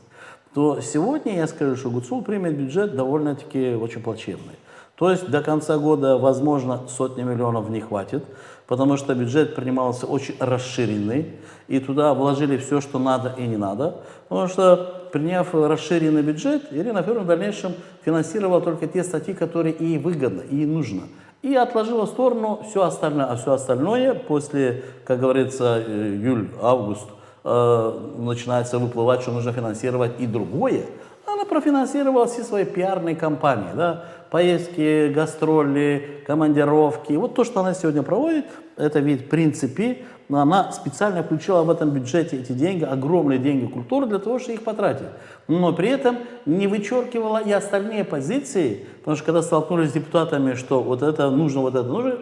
То сегодня я скажу, что ГУЦУЛ примет бюджет довольно-таки очень плачевный. То есть до конца года, возможно, сотни миллионов не хватит, потому что бюджет принимался очень расширенный, и туда вложили все, что надо и не надо. Потому что, приняв расширенный бюджет, Ирина Федоровна в дальнейшем финансировала только те статьи, которые ей выгодно, ей нужно. И отложила в сторону все остальное. А все остальное после, как говорится, июль-август, начинается выплывать, что нужно финансировать и другое. Она профинансировала все свои пиарные кампании, да, поездки, гастроли, командировки. Вот то, что она сегодня проводит, это ведь в принципе, она специально включила в этом бюджете эти деньги, огромные деньги культуры для того, чтобы их потратить. Но при этом не вычеркивала и остальные позиции, потому что когда столкнулись с депутатами, что вот это нужно,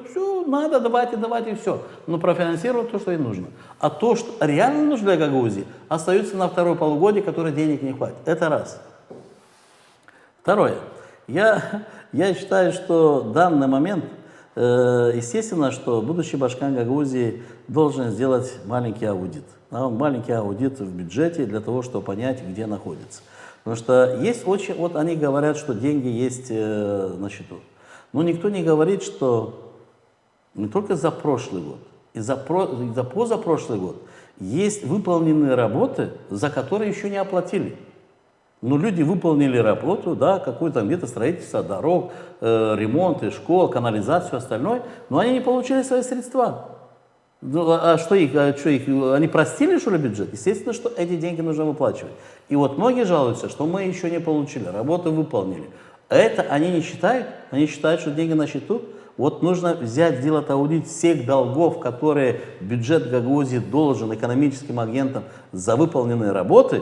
все, надо, давайте, все. Но профинансировать то, что ей нужно. А то, что реально нужно для Гагаузии, остается на второе полугодие, которое денег не хватит. Это раз. Второе. Я считаю, что в данный момент, естественно, что будущий Башкан Гагаузии должен сделать маленький аудит. Маленький аудит в бюджете для того, чтобы понять, где находится. Потому что есть очень... Вот они говорят, что деньги есть на счету. Но никто не говорит, что не только за прошлый год, и за позапрошлый год есть выполненные работы, за которые еще не оплатили. Но люди выполнили работу, да, какое-то где-то строительство дорог, ремонты, школ, канализацию, все остальное, но они не получили свои средства. Они простили, что ли, бюджет? Естественно, что эти деньги нужно выплачивать. И вот многие жалуются, что мы еще не получили, работу выполнили. Это они не считают, они считают, что деньги на счету. Вот нужно сделать аудит всех долгов, которые бюджет Гагаузии должен экономическим агентам за выполненные работы,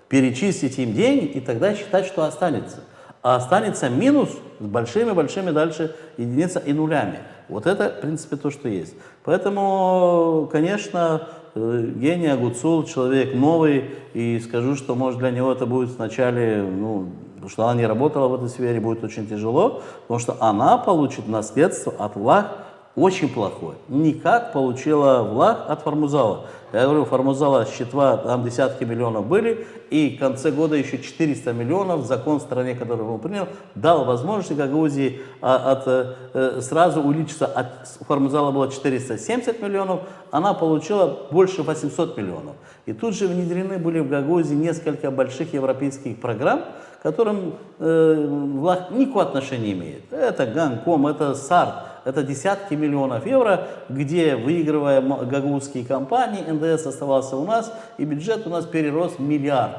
перечислить им деньги и тогда считать, что останется. А останется минус с большими-большими дальше единицами и нулями. Вот это, в принципе, то, что есть. Поэтому, конечно, Евгения Гуцул человек новый, и скажу, что, может, для него это будет вначале, потому что она не работала в этой сфере, будет очень тяжело, потому что она получит наследство от влах очень плохое. Не как получила влах от Формузала. Я говорю, Формузала счета там десятки миллионов были, и в конце года еще 400 миллионов, закон в стране, который он принял, дал возможность Гагаузии сразу увеличиться. От Формузала было 470 миллионов, она получила больше 800 миллионов. И тут же внедрены были в Гагаузии несколько больших европейских программ, к которым влах никакого отношения не имеет. Это Ганком, это САРТ. Это десятки миллионов евро, где, выигрывая гагаузские компании, НДС оставался у нас, и бюджет у нас перерос в миллиард.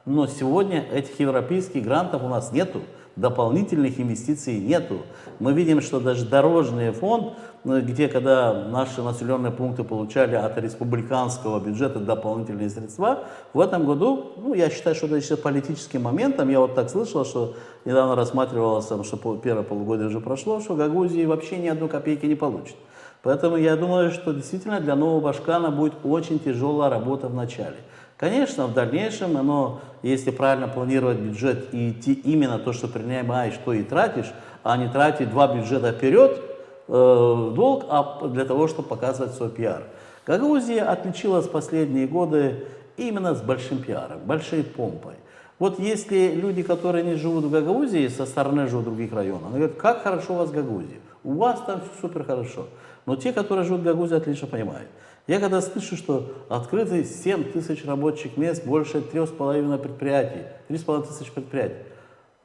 Но сегодня этих европейских грантов у нас нету, дополнительных инвестиций нету. Мы видим, что даже дорожный фонд, где когда наши населенные пункты получали от республиканского бюджета дополнительные средства, в этом году, я считаю, что это еще политическим моментом, я вот так слышал, что недавно рассматривалось, что первое полугодие уже прошло, что Гагаузия вообще ни одной копейки не получит. Поэтому я думаю, что действительно для нового Башкана будет очень тяжелая работа в начале. Конечно, в дальнейшем, если правильно планировать бюджет и идти именно то, что принимаешь, то и тратишь, а не тратить два бюджета вперед в долг, а для того, чтобы показывать свой пиар. Гагаузия отличилась последние годы именно с большим пиаром, большой помпой. Вот если люди, которые не живут в Гагаузии, со стороны живут в других районах, они говорят, как хорошо у вас в Гагаузии, у вас там все супер хорошо. Но те, которые живут в Гагаузии, отлично понимают. Я когда слышу, что открыты 7 тысяч рабочих мест, больше 3,5 предприятий, 3,5 тысяч предприятий.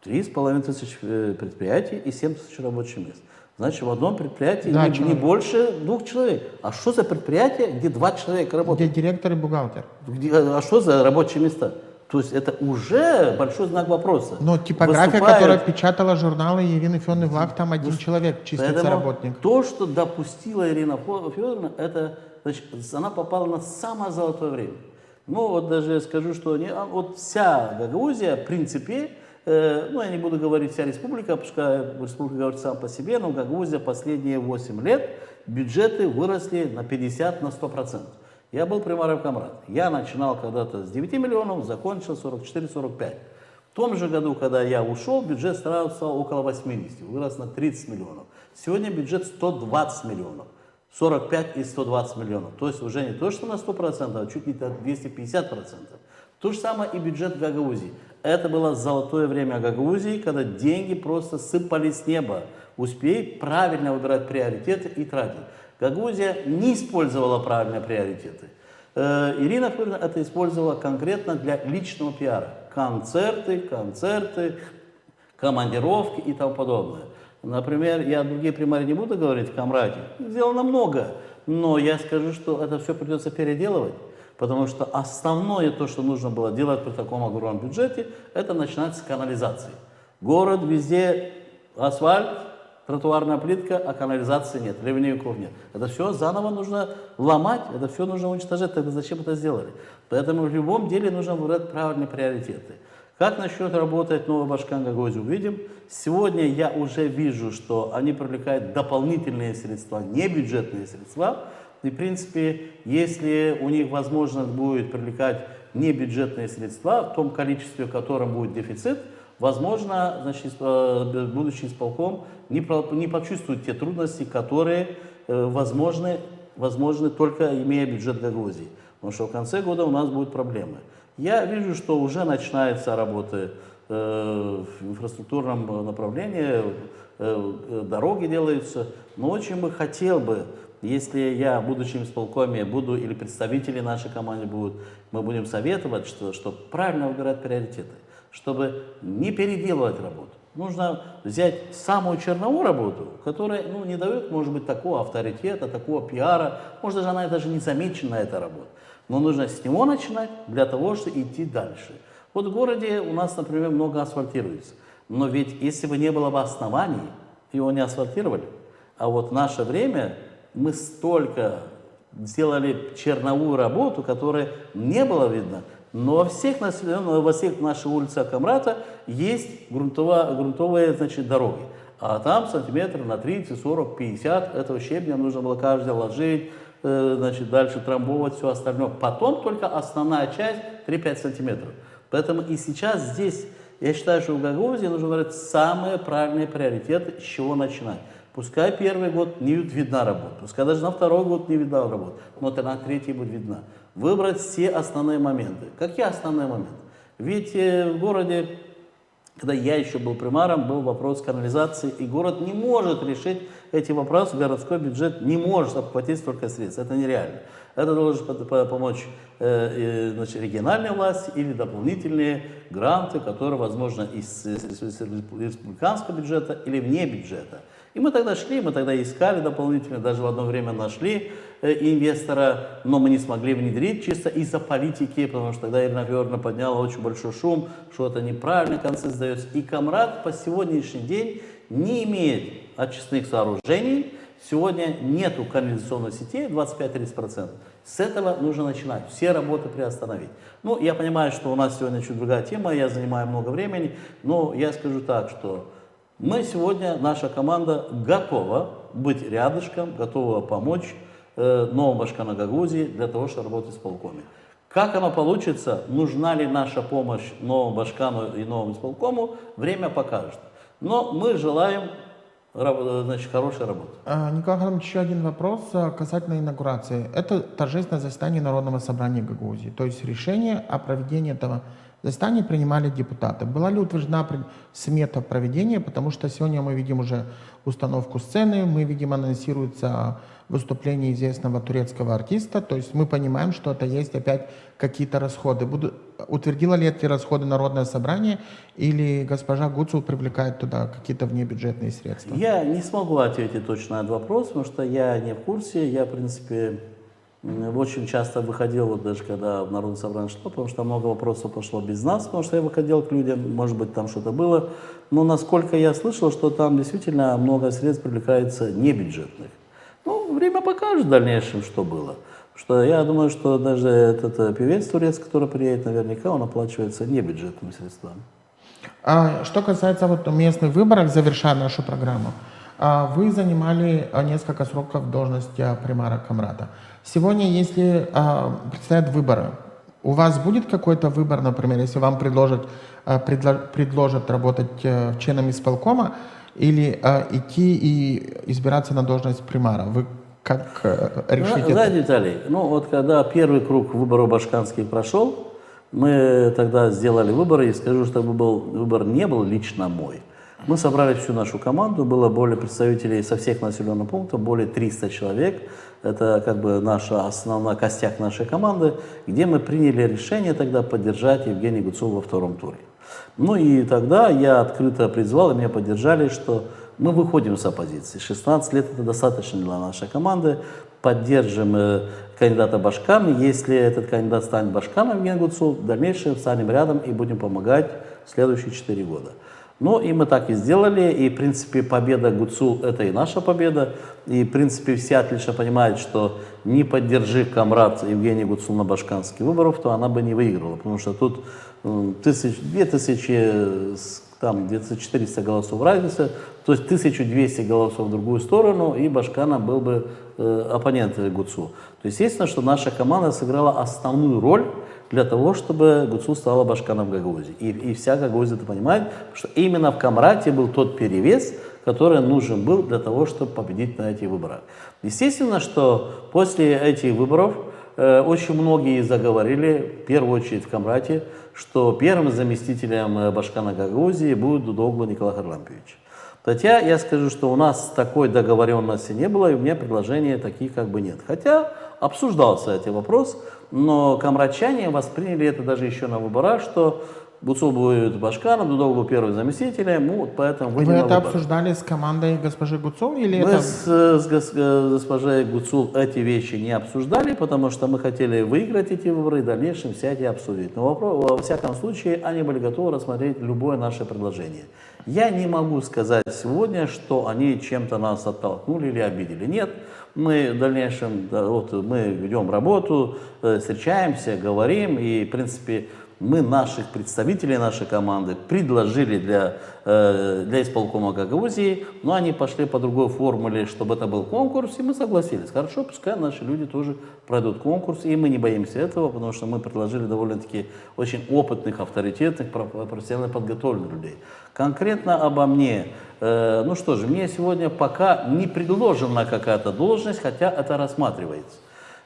3,5 тысяч предприятий и 7 тысяч рабочих мест. Значит, в одном предприятии Да, не больше 2 человек. А что за предприятие, где 2 человека работают? Где директор и бухгалтер. А что за рабочие места? То есть это уже большой знак вопроса. Но типография, которая печатала журналы Ирины Федоровны Влах, там один человек числится Поэтому работник. то, что допустила Ирина Федоровна, это, значит, она попала на самое золотое время. Ну вот даже я скажу, что вот вся Гагаузия, в принципе, я не буду говорить вся республика, пускай республика говорит сам по себе, но Гагаузия последние 8 лет бюджеты выросли на 50-100%. Я был примаром Камрад. Я начинал когда-то с 9 миллионов, закончил 44-45. В том же году, когда я ушел, бюджет стал около 80, вырос на 30 миллионов. Сегодня бюджет 120 миллионов, 45 и 120 миллионов. То есть уже не то, что на 100%, а чуть не на 250%. То же самое и бюджет Гагаузии. Это было золотое время Гагаузии, когда деньги просто сыпались с неба. Успей правильно выбирать приоритеты и тратить. Гагаузия не использовала правильные приоритеты. Ирина Федоровна это использовала конкретно для личного пиара. Концерты, командировки и тому подобное. Например, я другие примеры не буду говорить в Камраде. Сделано много, но я скажу, что это все придется переделывать. Потому что основное то, что нужно было делать при таком огромном бюджете, это начинать с канализации. Город везде асфальт, тротуарная плитка, а канализации нет, ливневиков нет. Это все заново нужно ломать, это все нужно уничтожать. Тогда зачем это сделали? Поэтому в любом деле нужно выбрать правильные приоритеты. Как насчет работать Новая Башкан Гагаузия, увидим. Сегодня я уже вижу, что они привлекают дополнительные средства, не бюджетные средства. И, в принципе, если у них возможность будет привлекать небюджетные средства в том количестве, в котором будет дефицит, возможно, значит, будущий исполком не почувствует те трудности, которые возможны только имея бюджет Гагаузии. Потому что в конце года у нас будут проблемы. Я вижу, что уже начинается работа в инфраструктурном направлении, дороги делаются, но очень бы хотел бы, если я, будучи в исполкоме, буду или представители нашей команды будут, мы будем советовать, что правильно выбирать приоритеты, чтобы не переделывать работу. Нужно взять самую черновую работу, которая не дает, может быть, такого авторитета, такого пиара, может, даже она даже не замечена, эта работа. Но нужно с него начинать для того, чтобы идти дальше. Вот в городе у нас, например, много асфальтируется. Но ведь если бы не было бы оснований, его не асфальтировали. А вот в наше время мы столько сделали черновую работу, которая не было видно. Но во всех наших улицах Камрата есть грунтовые, значит, дороги. А там сантиметров на 30, 40, 50 этого щебня нужно было каждый ложить, значит, дальше трамбовать, все остальное. Потом только основная часть 3-5 сантиметров. Поэтому и сейчас здесь, я считаю, что в Гагаузии нужно выбрать самые правильные приоритеты, с чего начинать. Пускай первый год не видна работа, пускай даже на второй год не видна работа, но тогда на третий будет видна. Выбрать все основные моменты. Какие основные моменты? Ведь в городе, когда я еще был примаром, был вопрос канализации, и город не может решить эти вопросы, городской бюджет не может обхватить столько средств, это нереально. Это должен помочь значит, региональные власти или дополнительные гранты, которые, возможно, из республиканского бюджета или вне бюджета. И мы тогда искали дополнительно, даже в одно время нашли инвестора, но мы не смогли внедрить чисто из-за политики, потому что тогда Ирина Федоровна подняла очень большой шум, что это неправильно, концы сдается. И Камрад по сегодняшний день не имеет очистных сооружений, сегодня нету канализационной сети 25-30%. С этого нужно начинать, все работы приостановить. Ну, я понимаю, что у нас сегодня чуть другая тема, я занимаю много времени, но я скажу так, что мы сегодня, наша команда готова быть рядышком, готова помочь Новому Башкану Гагаузии для того, чтобы работать с полкоми. Как оно получится, нужна ли наша помощь новому Башкану и новому исполкому, время покажет. Но мы желаем значит, хорошей работы. Николай Иванович, еще один вопрос касательно инаугурации. Это торжественное заседание Народного собрания Гагаузии. То есть решение о проведении этого заседания принимали депутаты. Была ли утверждена смета проведения? Потому что сегодня мы видим уже установку сцены, мы видим, анонсируется выступление известного турецкого артиста. То есть мы понимаем, что это есть опять какие-то расходы. Утвердило ли эти расходы Народное собрание или госпожа Гуцул привлекает туда какие-то внебюджетные средства? Я не смогу ответить точно на этот вопрос, потому что я не в курсе. Я, в принципе, очень часто выходил, вот даже когда в Народное собрание шло, потому что много вопросов пошло без нас, потому что я выходил к людям, может быть, там что-то было. Но насколько я слышал, что там действительно много средств привлекается небюджетных. Ну, время покажет в дальнейшем, что было. Что я думаю, что даже этот певец турецкий, который приедет, наверняка он оплачивается небюджетными средствами. Что касается вот местных выборов, завершая нашу программу, вы занимали несколько сроков в должности примара Камрата. Сегодня, если предстоят выборы, у вас будет какой-то выбор, например, если вам предложат работать членом исполкома или идти и избираться на должность примара? Вы как решите? Знаете, Виталий, ну вот когда первый круг выборов башканских прошел, мы тогда сделали выборы, и скажу, что выбор не был лично мой. Мы собрали всю нашу команду, было более представителей со всех населенных пунктов, более 300 человек. Это как бы наша основная костяк нашей команды, где мы приняли решение тогда поддержать Евгения Гуцул во втором туре. Ну и тогда я открыто призвал, и меня поддержали, что мы выходим с оппозиции. 16 лет это достаточно для нашей команды. Поддержим кандидата Башкана. Если этот кандидат станет Башканом, Евгений Гуцул, в дальнейшем станем рядом и будем помогать в следующие 4 года. Ну и мы так и сделали, и в принципе победа Гуцул это и наша победа, и в принципе все отлично понимают, что не поддержи Камрат Евгений Гуцул на башканских выборах, то она бы не выиграла, потому что тут 2400 голосов разница, то есть 1200 голосов в другую сторону, и Башкана был бы оппонент Гуцул. То есть естественно, что наша команда сыграла основную роль для того, чтобы Гуцул стала Башканом Гагаузии. И вся Гагаузия это понимает, что именно в Камрате был тот перевес, который нужен был для того, чтобы победить на этих выборах. Естественно, что после этих выборов очень многие заговорили, в первую очередь в Камрате, что первым заместителем Башкана Гагаузии будет Дудоглу Николай Харлампиевич. Хотя я скажу, что у нас такой договоренности не было, и у меня предложений таких как бы нет. Хотя обсуждался этот вопрос, но камратчане восприняли это даже еще на выборах, что Гуцул будет Башканом, Дудоглу первым заместителем, вот поэтому вы это обсуждали с командой госпожи Гуцул? Или мы это... с госпожей Гуцул эти вещи не обсуждали, потому что мы хотели выиграть эти выборы и в дальнейшем сядь и обсудить. Но во всяком случае они были готовы рассмотреть любое наше предложение. Я не могу сказать сегодня, что они чем-то нас оттолкнули или обидели. Нет, мы в дальнейшем вот, мы ведем работу, встречаемся, говорим и в принципе мы наших представителей нашей команды предложили для исполкома Гагаузии, но они пошли по другой формуле, чтобы это был конкурс, и мы согласились. Хорошо, пускай наши люди тоже пройдут конкурс, и мы не боимся этого, потому что мы предложили довольно-таки очень опытных, авторитетных, профессионально подготовленных людей. Конкретно обо мне, ну что же, мне сегодня пока не предложена какая-то должность, хотя это рассматривается.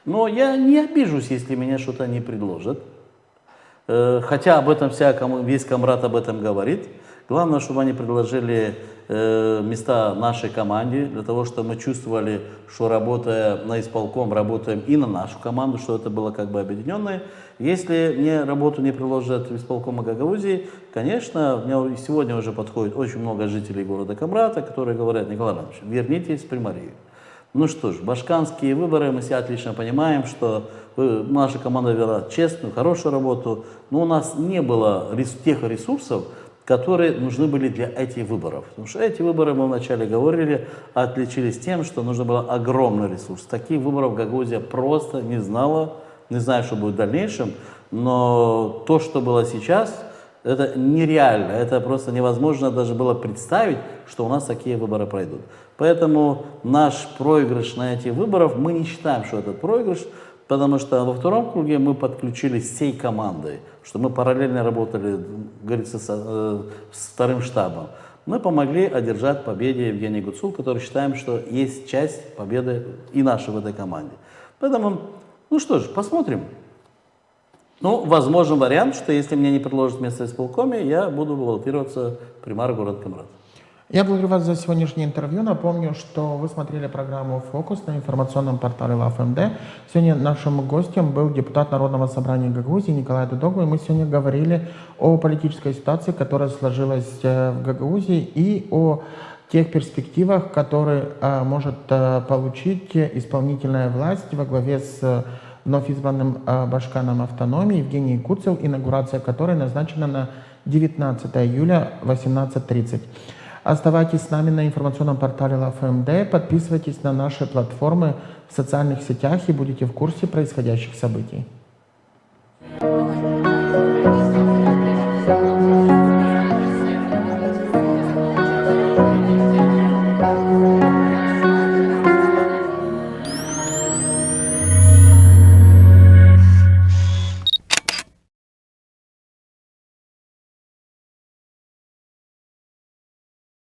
Но я не обижусь, если меня что-то не предложат. Хотя об этом весь Камрат об этом говорит. Главное, чтобы они предложили места нашей команде, для того, чтобы мы чувствовали, что работая на исполком, работаем и на нашу команду, что это было как бы объединенное. Если мне работу не предложат в исполкома Гагаузии, конечно, мне сегодня уже подходит очень много жителей города Камрата, которые говорят: Николай Иванович, вернитесь в Приморье. Ну что ж, башканские выборы, мы все отлично понимаем, что наша команда вела честную, хорошую работу, но у нас не было тех ресурсов, которые нужны были для этих выборов. Потому что эти выборы, мы вначале говорили, отличились тем, что нужно было огромный ресурс. Таких выборов Гагаузия просто не знала, не знаю, что будет в дальнейшем, но то, что было сейчас, это нереально, это просто невозможно даже было представить, что у нас такие выборы пройдут. Поэтому наш проигрыш на этих выборах, мы не считаем, что это проигрыш, Потому что во втором круге мы подключились всей командой, что мы параллельно работали, говорится, с вторым штабом. Мы помогли одержать победе Евгения Гуцул, который считаем, что есть часть победы и нашей в этой команде. Поэтому, ну что ж, посмотрим. Ну, возможен вариант, что если мне не предложат место в исполкоме, я буду баллотироваться в примар города Камрад. Я благодарю вас за сегодняшнее интервью. Напомню, что вы смотрели программу «Фокус» на информационном портале ЛАФМД. Сегодня нашим гостем был депутат Народного собрания Гагаузии Николай Дудогу. И мы сегодня говорили о политической ситуации, которая сложилась в Гагаузии, и о тех перспективах, которые может получить исполнительная власть во главе с вновь избранным башканом автономии Евгением Куцел, инаугурация которой назначена на 19 июля 18:30. Оставайтесь с нами на информационном портале ЛАФМД, подписывайтесь на наши платформы в социальных сетях и будете в курсе происходящих событий.